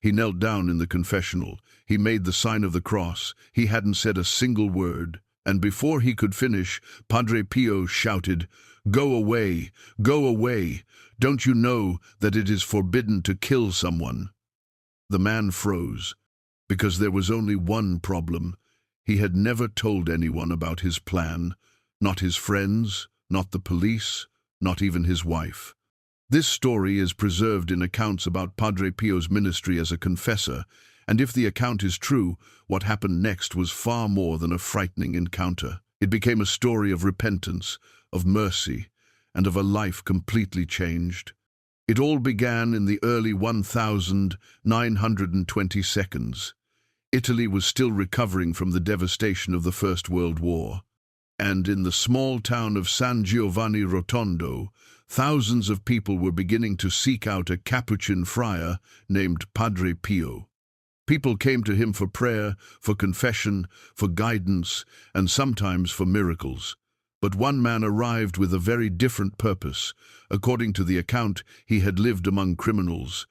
He knelt down in the confessional. He made the sign of the cross. He hadn't said a single word. And before he could finish, Padre Pio shouted, "Go away! Go away! Don't you know that it is forbidden to kill someone?" The man froze, because there was only one problem. He had never told anyone about his plan, not his friends, not the police, not even his wife. This story is preserved in accounts about Padre Pio's ministry as a confessor, and if the account is true, what happened next was far more than a frightening encounter. It became a story of repentance, of mercy, and of a life completely changed. It all began in the early 1922. Italy was still recovering from the devastation of the First World War, and in the small town of San Giovanni Rotondo, thousands of people were beginning to seek out a Capuchin friar named Padre Pio. People came to him for prayer, for confession, for guidance, and sometimes for miracles. But one man arrived with a very different purpose. According to the account, he had lived among criminals.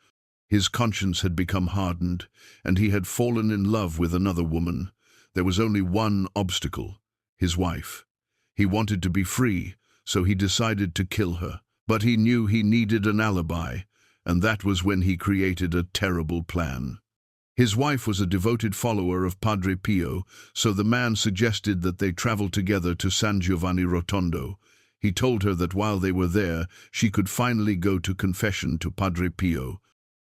His conscience had become hardened, and he had fallen in love with another woman. There was only one obstacle: his wife. He wanted to be free, so he decided to kill her. But he knew he needed an alibi, and that was when he created a terrible plan. His wife was a devoted follower of Padre Pio, so the man suggested that they travel together to San Giovanni Rotondo. He told her that while they were there, she could finally go to confession to Padre Pio.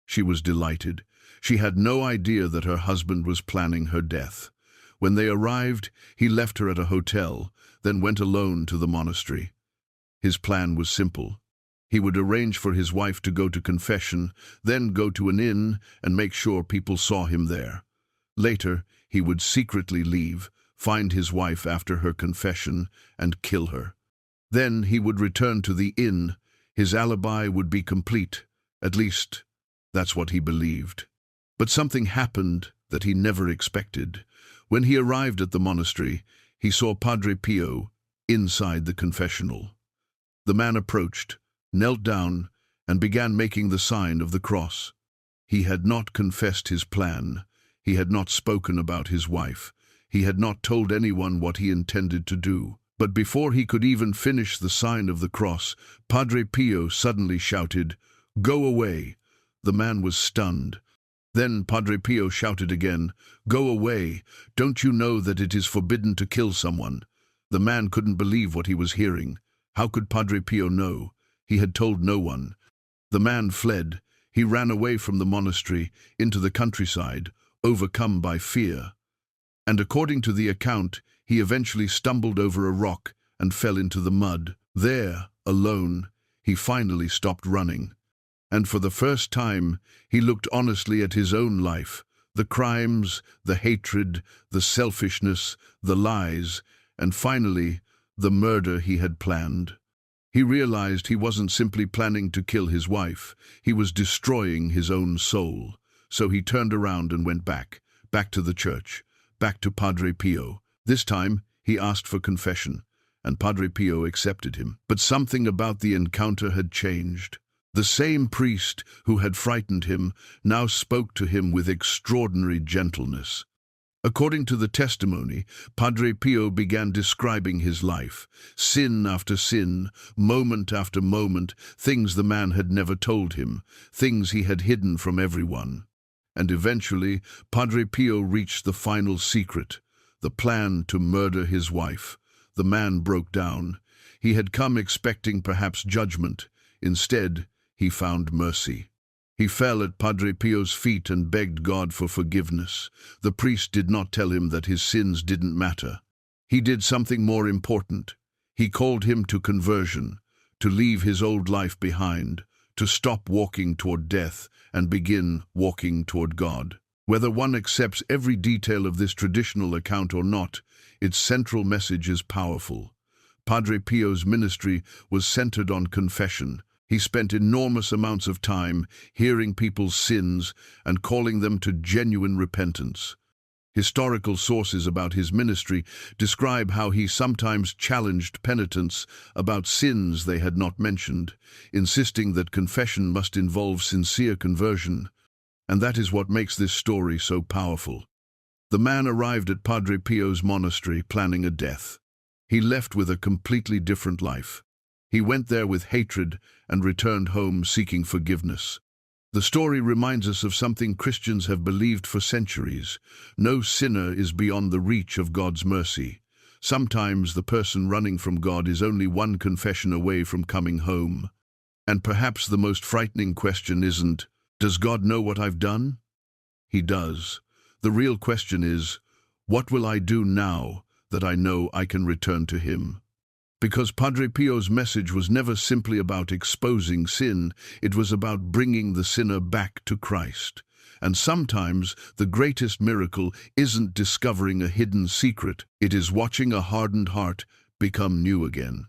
She was delighted. She had no idea that her husband was planning her death. When they arrived, he left her at a hotel, then went alone to the monastery. His plan was simple. He would arrange for his wife to go to confession, then go to an inn and make sure people saw him there. Later, he would secretly leave, find his wife after her confession, and kill her. Then he would return to the inn. His alibi would be complete. At least, that's what he believed. But something happened that he never expected. When he arrived at the monastery, he saw Padre Pio inside the confessional. The man approached, knelt down, and began making the sign of the cross. He had not confessed his plan. He had not spoken about his wife. He had not told anyone what he intended to do. But before he could even finish the sign of the cross, Padre Pio suddenly shouted, "Go away!" The man was stunned. Then Padre Pio shouted again, "Go away! Don't you know that it is forbidden to kill someone?" The man couldn't believe what he was hearing. How could Padre Pio know? He had told no one. The man fled. He ran away from the monastery into the countryside, overcome by fear. And according to the account, he eventually stumbled over a rock and fell into the mud. There, alone, he finally stopped running. And for the first time, he looked honestly at his own life, the crimes, the hatred, the selfishness, the lies, and finally, the murder he had planned. He realized he wasn't simply planning to kill his wife. He was destroying his own soul. So he turned around and went back to the church, back to Padre Pio. This time, he asked for confession, and Padre Pio accepted him. But something about the encounter had changed. The same priest who had frightened him now spoke to him with extraordinary gentleness. According to the testimony, Padre Pio began describing his life, sin after sin, moment after moment, things the man had never told him, things he had hidden from everyone. And eventually, Padre Pio reached the final secret, the plan to murder his wife. The man broke down. He had come expecting perhaps judgment. Instead, he found mercy. He fell at Padre Pio's feet and begged God for forgiveness. The priest did not tell him that his sins didn't matter. He did something more important. He called him to conversion, to leave his old life behind, to stop walking toward death and begin walking toward God. Whether one accepts every detail of this traditional account or not, its central message is powerful. Padre Pio's ministry was centered on confession. He spent enormous amounts of time hearing people's sins and calling them to genuine repentance. Historical sources about his ministry describe how he sometimes challenged penitents about sins they had not mentioned, insisting that confession must involve sincere conversion. And that is what makes this story so powerful. The man arrived at Padre Pio's monastery planning a death. He left with a completely different life. He went there with hatred and returned home seeking forgiveness. The story reminds us of something Christians have believed for centuries. No sinner is beyond the reach of God's mercy. Sometimes the person running from God is only one confession away from coming home. And perhaps the most frightening question isn't, does God know what I've done? He does. The real question is, what will I do now that I know I can return to Him? Because Padre Pio's message was never simply about exposing sin, it was about bringing the sinner back to Christ. And sometimes the greatest miracle isn't discovering a hidden secret, it is watching a hardened heart become new again.